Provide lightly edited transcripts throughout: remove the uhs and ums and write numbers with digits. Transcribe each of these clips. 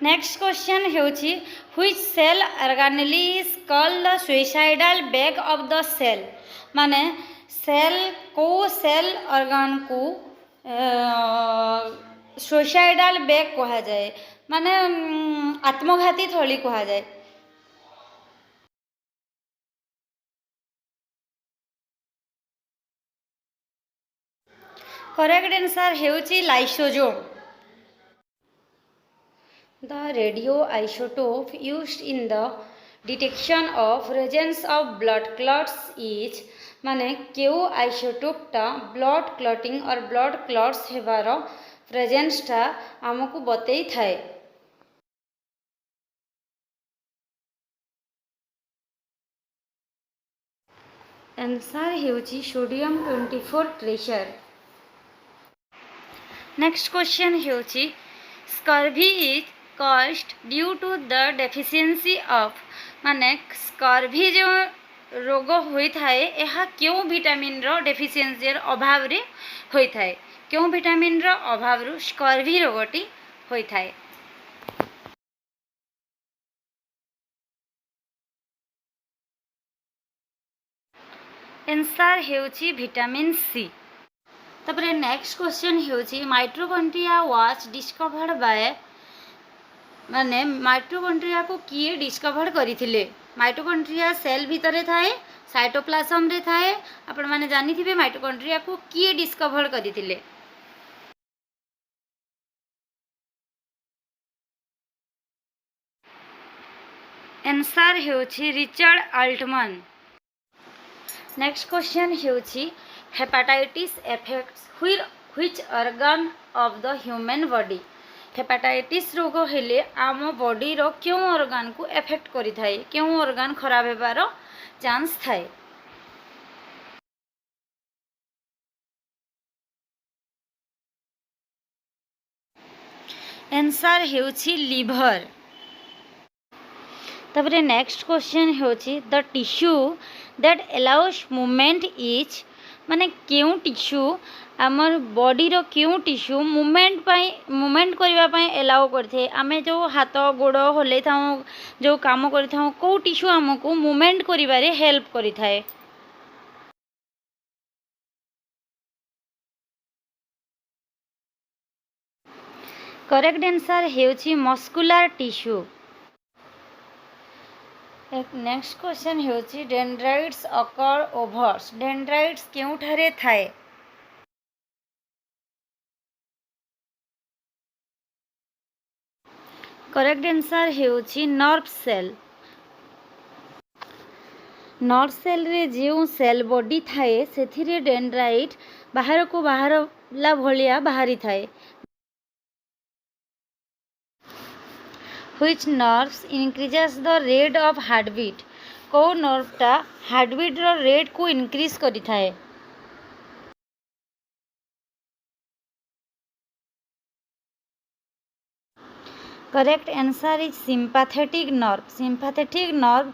Next question हेउची which cell organelle is called the suicidal bag of the cell माने cell को cell organ को suicidal bag कहा जाए माने आत्मघाती थली कहा जाए। करेक्ट आंसर हेउची lysosome. The radioisotope used in the detection of presence of blood clots is माने केउ आइसोटोपटा ब्लड क्लटिंग और ब्लड क्लट्स हेबार प्रेजेंसटा आमको बतई थाए। आंसर हेउची सोडियम 24 ट्रेसर। नेक्स्ट क्वेश्चन हेउची scurvy is caused due to the deficiency of माने स्कर्वी जो रोग होता है यह क्यों विटामिन रो डेफिशिएंसी अभाव रे होता है क्यों विटामिन रो अभाव रु स्कर्वी रोगटी होता है। आंसर हेउची विटामिन सी। तबरे नेक्स्ट क्वेश्चन हेउची माइटोकॉन्ड्रिया वाज डिस्कवर्ड बाय माने माइटोकॉन्ड्रिया को किए डिस्कवर करिथिले। माइटोकॉन्ड्रिया सेल भितरे थाए साइटोप्लाज्म रे थाए आपण माने जानि थिबे माइटोकॉन्ड्रिया को किए डिस्कवर करिथिले। आंसर हेउची रिचर्ड अल्टमन। नेक्स्ट क्वेश्चन हेउची hepatitis affects which organ of the human body hepatitis रोग हेले आम बॉडी रो क्यों ऑर्गन को एफेक्ट करि थाए क्यों ऑर्गन खराब हेबार चांस थाए। आंसर हेउची लिवर। तबरे नेक्स्ट क्वेश्चन हेउची the tissue that allows movement is माने क्यों टिश्यू आमर बॉडी रो क्यों टिश्यू मूवमेंट करबा पई अलाउ करथे आमे जो हाथ गोड़ होले थाउ जो काम करि थाउ को टिश्यू हमको मूवमेंट करिबारे हेल्प करि थाए। करेक्ट आंसर हेउची मस्कुलर टिश्यू। नेक्स्ट क्वेश्चन हेउची डेंड्राइट्स अकर ओवर्स डेंड्राइट्स क्यों ठारे थाए। करेक्ट आंसर हेउची नर्व सेल। नर्व सेल रे जो सेल बॉडी थाए सेथिरे डेंड्राइट बाहर को बाहरला भलिया बाहरी थाए। Which nerves increases the rate of heartbeat को नर्वटा हार्टबीट रो रेट को इंक्रीज करि थाए। Correct answer is sympathetic nerve. Sympathetic nerve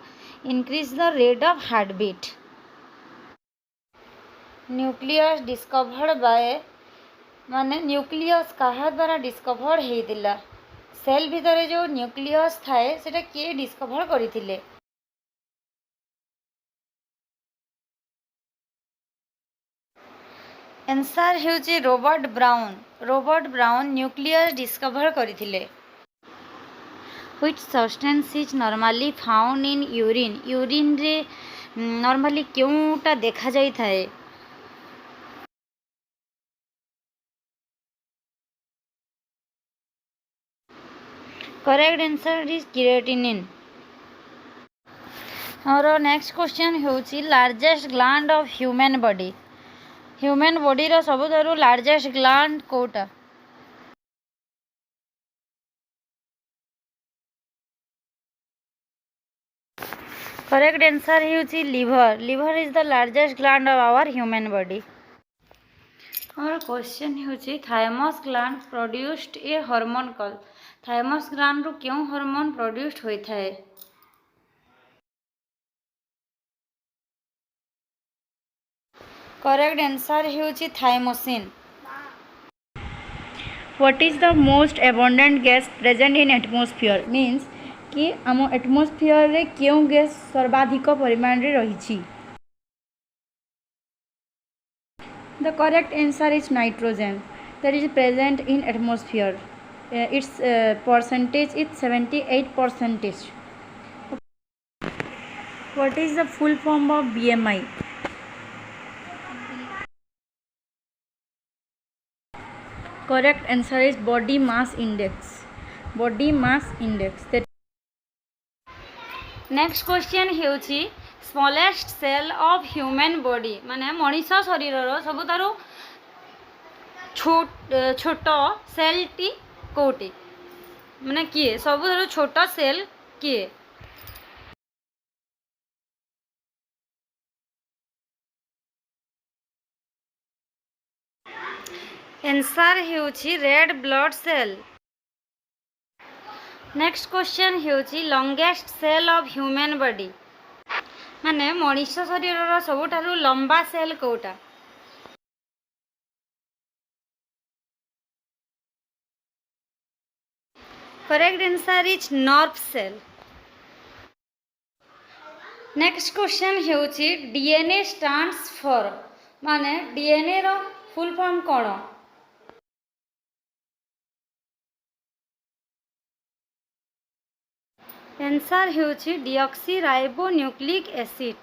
increase the rate of heartbeat. Nucleus discovered by माने न्यूक्लियस कहा द्वारा डिस्कवर्ड हेतिला सेल भितरे जो न्यूक्लियस थाए सेटा किए डिस्कवर करिथिले। आंसर हेउची Robert Brown. Robert Brown nucleus discover करिथिले। Which substance is normally found in urine urine रे नॉर्मली क्योंटा देखा जाई थाए। Correct answer is creatinine. और नेक्स्ट क्वेश्चन हेउची largest gland of human body human body रो सबुठारु लार्जेस्ट ग्लैंड कोटा। करेक्ट आंसर हेउची liver. Liver is the largest gland of our human body. और क्वेश्चन हेउची thymus gland produced a hormone call thymus gland रो क्यों hormone produced होई थाए। करेक्ट आंसर हेउची thymosin. What is the most abundant gas present in atmosphere? Means कि आम atmosphere रे क्यों गैस सर्वाधिक परिमाण रे रही? The correct answer is nitrogen that is present in atmosphere. Its percentage is 78%. What is the full form of BMI? Correct answer is body mass index. Body mass index. Next question ହେଉଛି smallest cell of human body ମାନେ ମଣିଷ ଶରୀରର ସବୁଠାରୁ ଛୋଟ ସେଲ୍ଟି କୋଉଟି ମାନେ କିଏ ସବୁଠାରୁ ଛୋଟ ସେଲ୍ କିଏ? आंसर ହେଉଛି red blood cell. Next question ହେଉଛି longest cell of human body ମାନେ ମଣିଷ ଶରୀରର ସବୁଠାରୁ ଲମ୍ବା ସେଲ୍ କୋଉଟା? Correct answer is nerve cell. Next question ହେଉଛି DNA stands for ମାନେ DNA ର ଫୁଲ୍ ଫର୍ମ କ'ଣ? आंसर ହେଉଛି deoxyribonucleic acid.